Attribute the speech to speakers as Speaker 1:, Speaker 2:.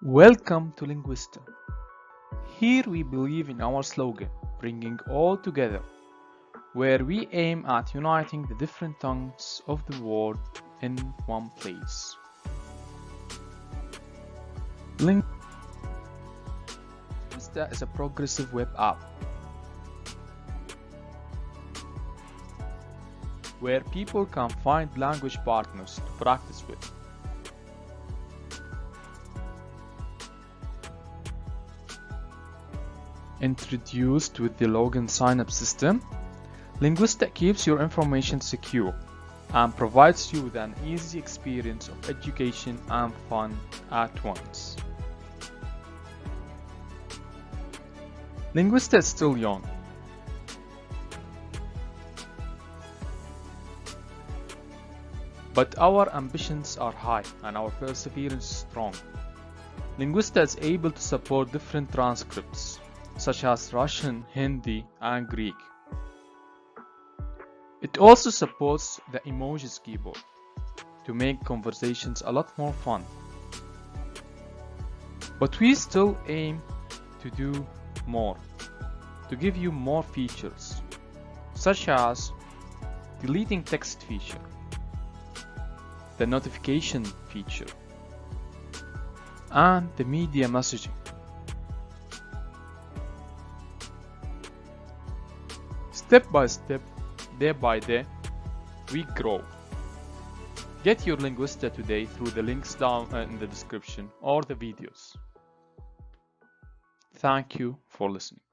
Speaker 1: Welcome to Linguista. Here we believe in our slogan, bringing all together, where we aim at uniting the different tongues of the world in one place. Linguista is a progressive web app where people can find language partners to practice with. Introduced with the login sign-up system, Linguista keeps your information secure and provides you with an easy experience of education and fun at once. Linguista is still young, but our ambitions are high and our perseverance is strong. Linguista is able to support different transcripts such as Russian, Hindi, and Greek. It also supports the emojis keyboard to make conversations a lot more fun. But we still aim to do more, to give you more features, such as deleting text feature, the notification feature, and the media messaging. Step by step, day by day, we grow. Get your Linguista today through the links down in the description or the videos. Thank you for listening.